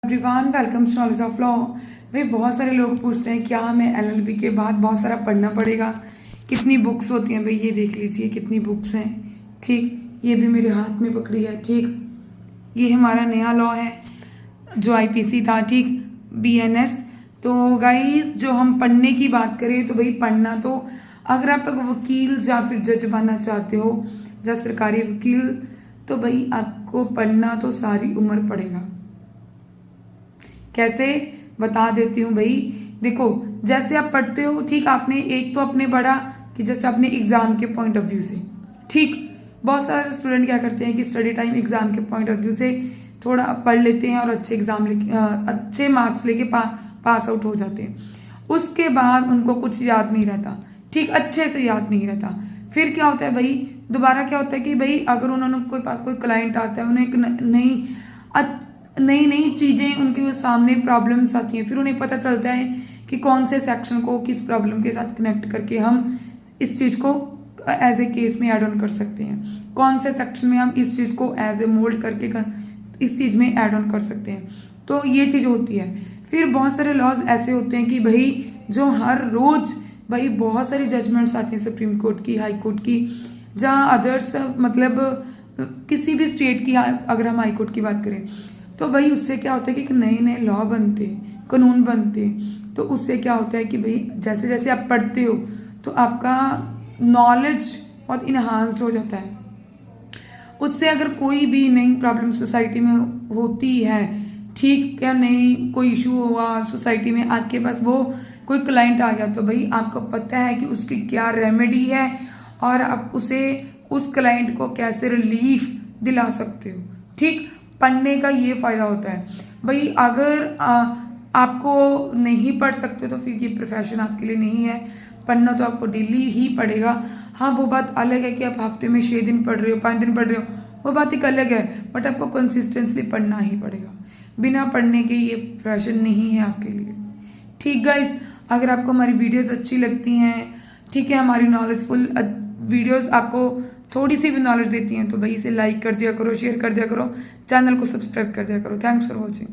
Everyone, welcome to Knowledge of Law. भाई बहुत सारे लोग पूछते हैं क्या हमें एलएलबी के बाद बहुत सारा पढ़ना पड़ेगा, कितनी बुक्स होती हैं। भाई ये देख लीजिए कितनी बुक्स हैं। ठीक, ये भी मेरे हाथ में पकड़ी है। ठीक, ये हमारा नया लॉ है जो आईपीसी था। ठीक, बीएनएस। तो गाइस जो हम पढ़ने की बात करें तो भाई पढ़ना तो, अगर आप वकील या फिर जज बनना चाहते हो या सरकारी वकील, तो भाई आपको पढ़ना तो सारी उम्र पड़ेगा। कैसे बता देती हूँ भाई। देखो, जैसे आप पढ़ते हो, ठीक, आपने एक तो अपने पढ़ा कि जस्ट अपने एग्जाम के पॉइंट ऑफ व्यू से। ठीक, बहुत सारे स्टूडेंट क्या करते हैं कि स्टडी टाइम एग्जाम के पॉइंट ऑफ व्यू से थोड़ा पढ़ लेते हैं और अच्छे एग्जाम लेके अच्छे मार्क्स लेके पास आउट हो जाते हैं। उसके बाद उनको कुछ याद नहीं रहता। ठीक, अच्छे से याद नहीं रहता। फिर क्या होता है भाई, दोबारा क्या होता है कि भाई अगर उन्होंने कोई पास कोई क्लाइंट आता है, उन्हें एक नई नई चीज़ें उनके सामने प्रॉब्लम्स आती हैं, फिर उन्हें पता चलता है कि कौन से सेक्शन को किस प्रॉब्लम के साथ कनेक्ट करके हम इस चीज़ को एज ए केस में ऐड ऑन कर सकते हैं, कौन से सेक्शन में हम इस चीज़ को एज ए मोल्ड करके इस चीज़ में ऐड ऑन कर सकते हैं। तो ये चीज़ होती है। फिर बहुत सारे लॉज ऐसे होते हैं कि भाई जो हर रोज़ भाई बहुत सारी जजमेंट्स आती हैं सुप्रीम कोर्ट की, हाई कोर्ट की, जहाँ अदर्स मतलब किसी भी स्टेट की, अगर हम हाई कोर्ट की बात करें तो भाई उससे क्या होता है कि नए नए लॉ बनते, कानून बनते। तो उससे क्या होता है कि भाई जैसे जैसे आप पढ़ते हो तो आपका नॉलेज बहुत इन्हांस्ड हो जाता है। उससे अगर कोई भी नई प्रॉब्लम सोसाइटी में होती है, ठीक, क्या नई कोई इशू हुआ सोसाइटी में, आपके पास वो कोई क्लाइंट आ गया, तो भाई आपको पता है कि उसकी क्या रेमेडी है और आप उसे उस क्लाइंट को कैसे रिलीफ दिला सकते हो। ठीक, पढ़ने का ये फ़ायदा होता है भाई। अगर आपको नहीं पढ़ सकते तो फिर ये प्रोफेशन आपके लिए नहीं है। पढ़ना तो आपको डेली ही पड़ेगा। हाँ, वो बात अलग है कि आप हफ्ते में 6 दिन पढ़ रहे हो, 5 दिन पढ़ रहे हो, वो बात एक अलग है, बट आपको कंसिस्टेंटली पढ़ना ही पड़ेगा। बिना पढ़ने के ये प्रोफेशन नहीं है आपके लिए। ठीक गाइज, अगर आपको हमारी वीडियोज़ अच्छी लगती हैं, ठीक है, हमारी नॉलेजफुल वीडियोस आपको थोड़ी सी भी नॉलेज देती हैं, तो भाई इसे लाइक कर दिया करो, शेयर कर दिया करो, चैनल को सब्सक्राइब कर दिया करो। Thanks for watching.